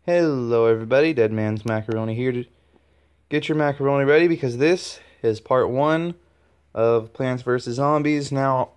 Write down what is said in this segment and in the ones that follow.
Hello everybody, Dead Man's Macaroni here to get your macaroni ready because this is part 1 of Plants vs. Zombies. Now,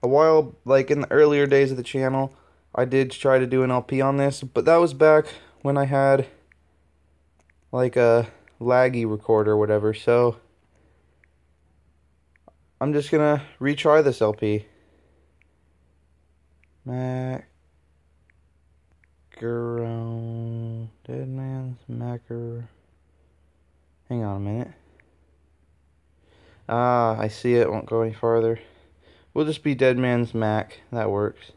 a while, like in the earlier days of the channel, I did try to do an LP on this, but that was back when I had like a laggy recorder or whatever, so I'm just gonna retry this LP. Dead Man's Macar. Hang on a minute. I see it. Won't go any farther. We'll just be Dead Man's Mac. That works.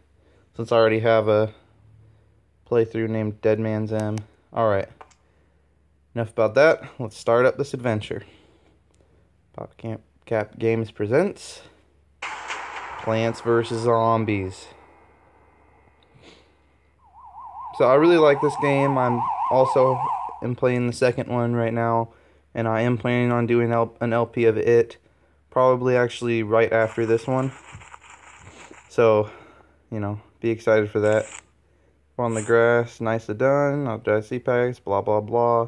Since I already have a playthrough named Dead Man's M. Alright. Enough about that. Let's start up this adventure. PopCap Games presents Plants vs. Zombies. So I really like this game. I'm also playing the second one right now, and I am planning on doing an LP of it, probably actually right after this one. So, you know, be excited for that. On the grass, nicely done. No dicey packs, blah blah blah.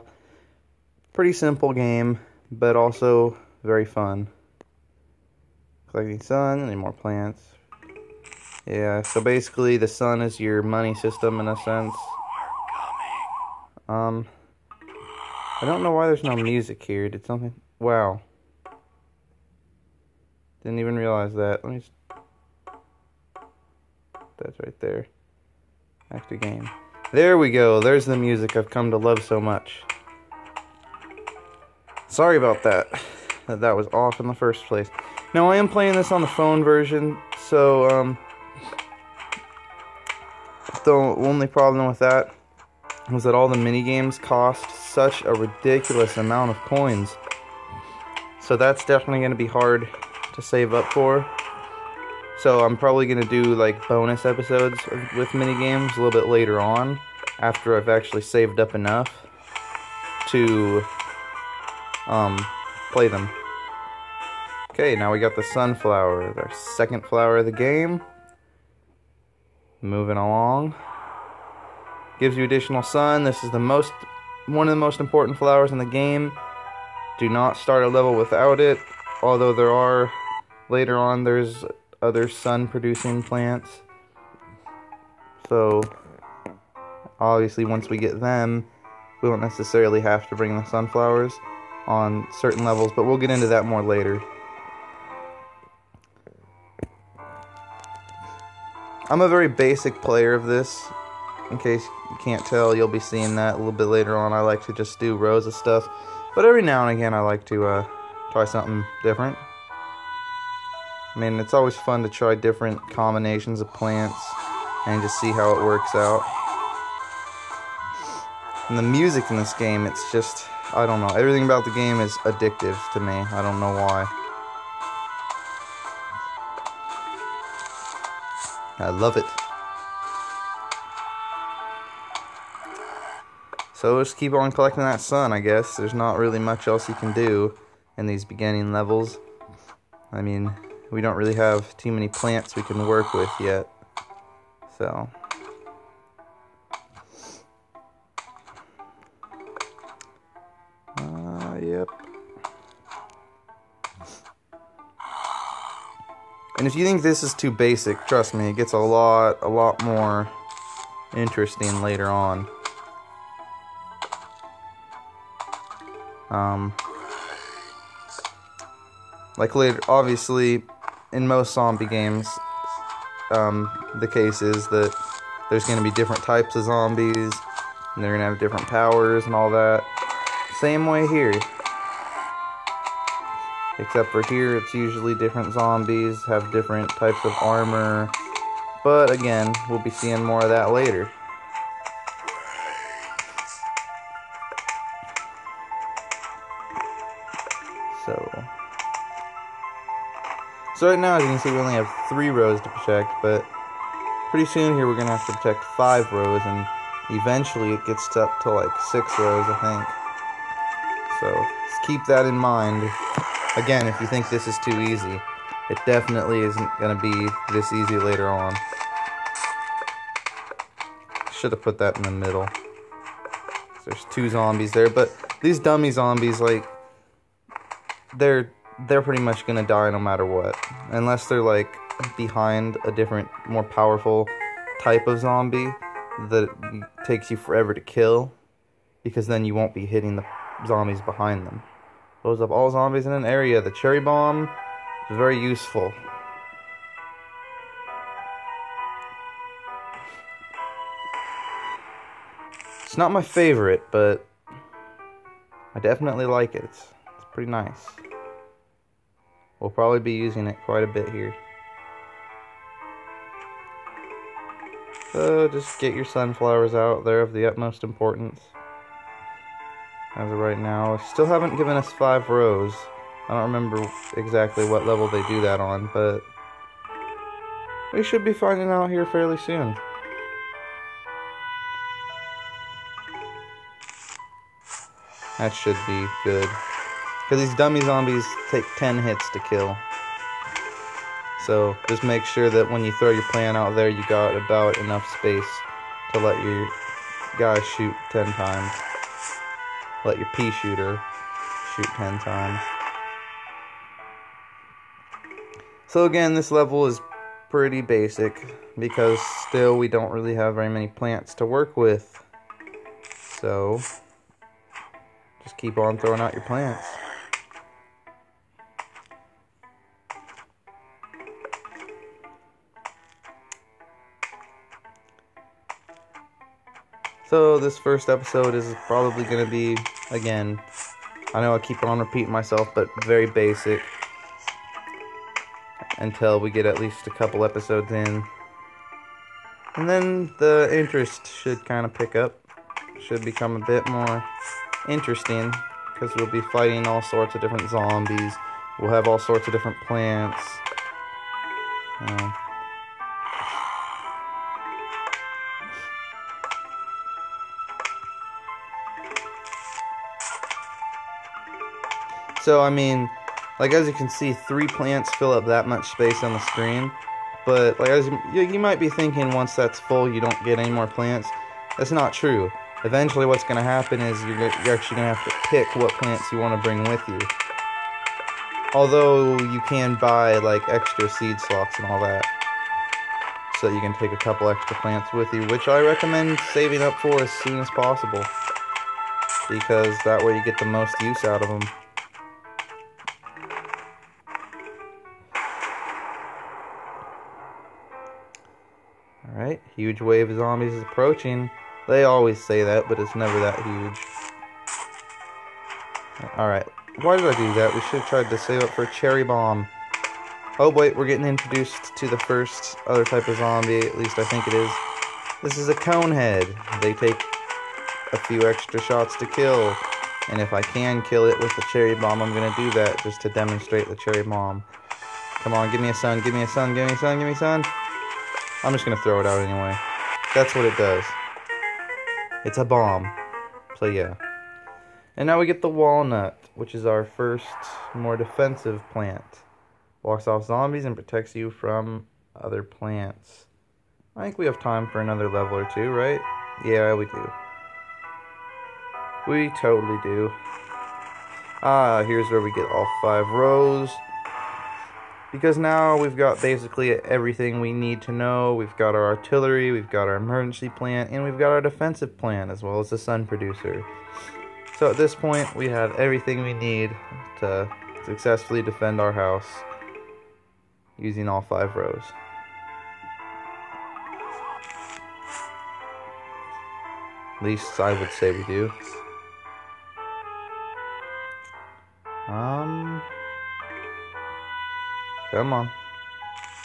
Pretty simple game, but also very fun. Collecting sun, any more plants. Yeah, so basically the sun is your money system in a sense. I don't know why there's no music here. Did something... Wow. Didn't even realize that. Let me... That's right there. Active game. There we go. There's the music I've come to love so much. Sorry about that. That was off in the first place. Now, I am playing this on the phone version, so, the only problem with that was that all the mini-games cost such a ridiculous amount of coins. So that's definitely going to be hard to save up for. So I'm probably going to do like bonus episodes with mini-games a little bit later on, after I've actually saved up enough to play them. Okay, now we got the sunflower, our second flower of the game. Moving along. Gives you additional sun. This is one of the most important flowers in the game. Do not start a level without it. Although there are, later on, there's other sun-producing plants. So, obviously, once we get them, we won't necessarily have to bring the sunflowers on certain levels, but we'll get into that more later. I'm a very basic player of this. In case you can't tell, you'll be seeing that a little bit later on. I like to just do rows of stuff, but every now and again I like to try something different. I mean, it's always fun to try different combinations of plants and just see how it works out. And the music in this game, it's just, I don't know, everything about the game is addictive to me. I don't know why. I love it. So just keep on collecting that sun, I guess. There's not really much else you can do in these beginning levels. I mean, we don't really have too many plants we can work with yet. So. Yep. And if you think this is too basic, trust me, it gets a lot more interesting later on. Like later, obviously, in most zombie games, the case is that there's going to be different types of zombies, and they're going to have different powers and all that. Same way here. Except for here, it's usually different zombies, have different types of armor. But again, we'll be seeing more of that later. So right now, as you can see, we only have 3 rows to protect, but pretty soon here we're going to have to protect 5 rows, and eventually it gets up to like 6 rows, I think. So just keep that in mind. Again, if you think this is too easy, it definitely isn't going to be this easy later on. Should have put that in the middle. There's 2 zombies there, but these dummy zombies, like, they're pretty much gonna die no matter what. Unless they're, like, behind a different, more powerful type of zombie that takes you forever to kill, because then you won't be hitting the zombies behind them. Blows up all zombies in an area. The cherry bomb is very useful. It's not my favorite, but I definitely like it. It's pretty nice. We'll probably be using it quite a bit here. So just get your sunflowers out. They're of the utmost importance. As of right now, still haven't given us 5 rows. I don't remember exactly what level they do that on, but we should be finding out here fairly soon. That should be good. Because these dummy zombies take 10 hits to kill. So just make sure that when you throw your plant out there, you got about enough space to let your guy shoot 10 times. Let your pea shooter shoot 10 times. So again, this level is pretty basic because still we don't really have very many plants to work with. So just keep on throwing out your plants. So this first episode is probably going to be, again, I know I keep on repeating myself, but very basic until we get at least a couple episodes in. And then the interest should kind of pick up, should become a bit more interesting, because we'll be fighting all sorts of different zombies, we'll have all sorts of different plants. So, I mean, like, as you can see, 3 plants fill up that much space on the screen. But, like, as you might be thinking, once that's full, you don't get any more plants. That's not true. Eventually, what's going to happen is you're actually going to have to pick what plants you want to bring with you. Although, you can buy, like, extra seed slots and all that, so that you can take a couple extra plants with you, which I recommend saving up for as soon as possible. Because that way you get the most use out of them. Alright, huge wave of zombies is approaching. They always say that, but it's never that huge. Alright, why did I do that? We should have tried to save up for a cherry bomb. Oh wait, we're getting introduced to the first other type of zombie, at least I think it is. This is a conehead. They take a few extra shots to kill. And if I can kill it with the cherry bomb, I'm going to do that just to demonstrate the cherry bomb. Come on, give me a sun, give me a sun, give me a sun, give me a sun. I'm just going to throw it out anyway. That's what it does. It's a bomb. So yeah. And now we get the walnut, which is our first more defensive plant. Blocks off zombies and protects you from other plants. I think we have time for another level or 2, right? Yeah, we do. We totally do. Here's where we get all 5 rows. Because now we've got basically everything we need to know. We've got our artillery, we've got our emergency plant, and we've got our defensive plant, as well as the sun producer. So at this point, we have everything we need to successfully defend our house using all 5 rows. At least I would say we do. Come on.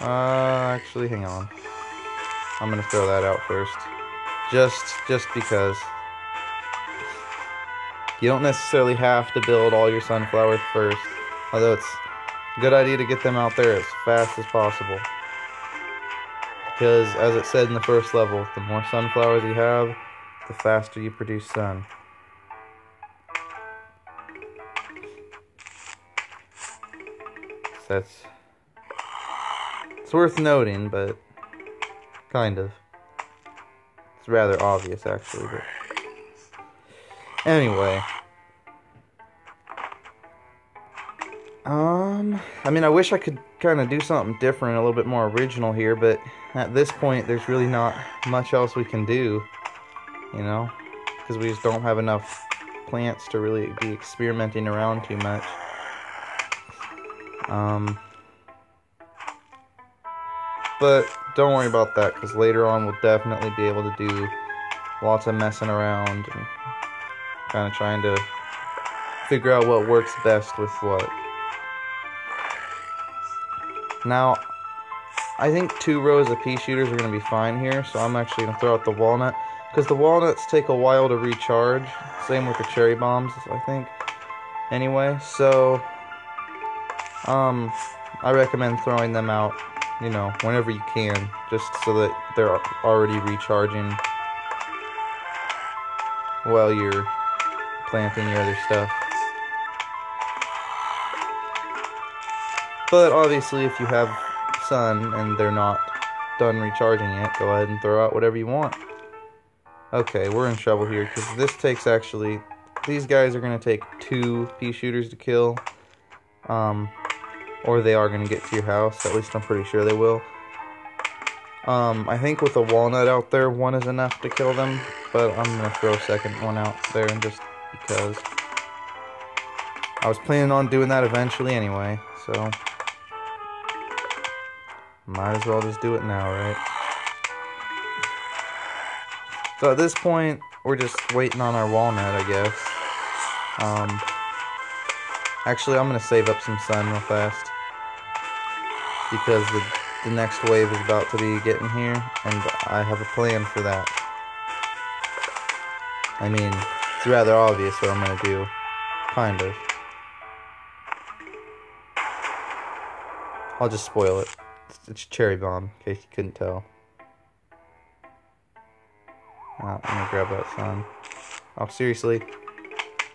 Actually, hang on. I'm gonna throw that out first. Just because. You don't necessarily have to build all your sunflowers first. Although it's a good idea to get them out there as fast as possible. Because, as it said in the first level, the more sunflowers you have, the faster you produce sun. So it's worth noting, but kind of. It's rather obvious, actually. But Anyway. I mean, I wish I could kind of do something different, a little bit more original here, but at this point, there's really not much else we can do, you know? Because we just don't have enough plants to really be experimenting around too much. But don't worry about that, because later on we'll definitely be able to do lots of messing around and kind of trying to figure out what works best with what. Now, I think 2 rows of pea shooters are going to be fine here, so I'm actually going to throw out the walnut, because the walnuts take a while to recharge, same with the cherry bombs, I think, anyway, so, I recommend throwing them out, you know, whenever you can, just so that they're already recharging while you're planting your other stuff. But obviously, if you have sun and they're not done recharging yet, go ahead and throw out whatever you want. Okay, we're in trouble here, because this takes actually... These guys are going to take 2 pea shooters to kill. Or they are going to get to your house. At least I'm pretty sure they will. I think with a walnut out there, 1 is enough to kill them. But I'm going to throw a second one out there just because. I was planning on doing that eventually anyway, so... Might as well just do it now, right? So at this point, we're just waiting on our walnut, I guess. Actually, I'm going to save up some sun real fast. Because the next wave is about to be getting here, and I have a plan for that. I mean, it's rather obvious what I'm going to do. Kind of. I'll just spoil it. It's cherry bomb, in case you couldn't tell. Let me grab that sun. Oh, seriously?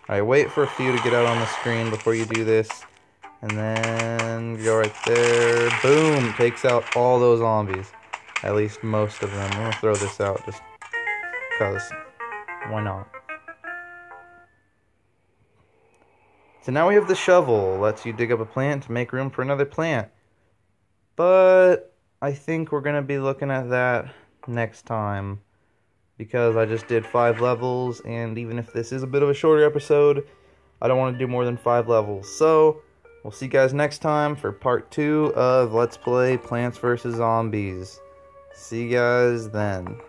Alright, wait for a few to get out on the screen before you do this. And then go right there. Boom! Takes out all those zombies. At least most of them. I'm gonna throw this out just because. Why not? So now we have the shovel. Lets you dig up a plant to make room for another plant. But I think we're going to be looking at that next time, because I just did 5 levels, and even if this is a bit of a shorter episode, I don't want to do more than 5 levels. So, we'll see you guys next time for part 2 of Let's Play Plants vs. Zombies. See you guys then.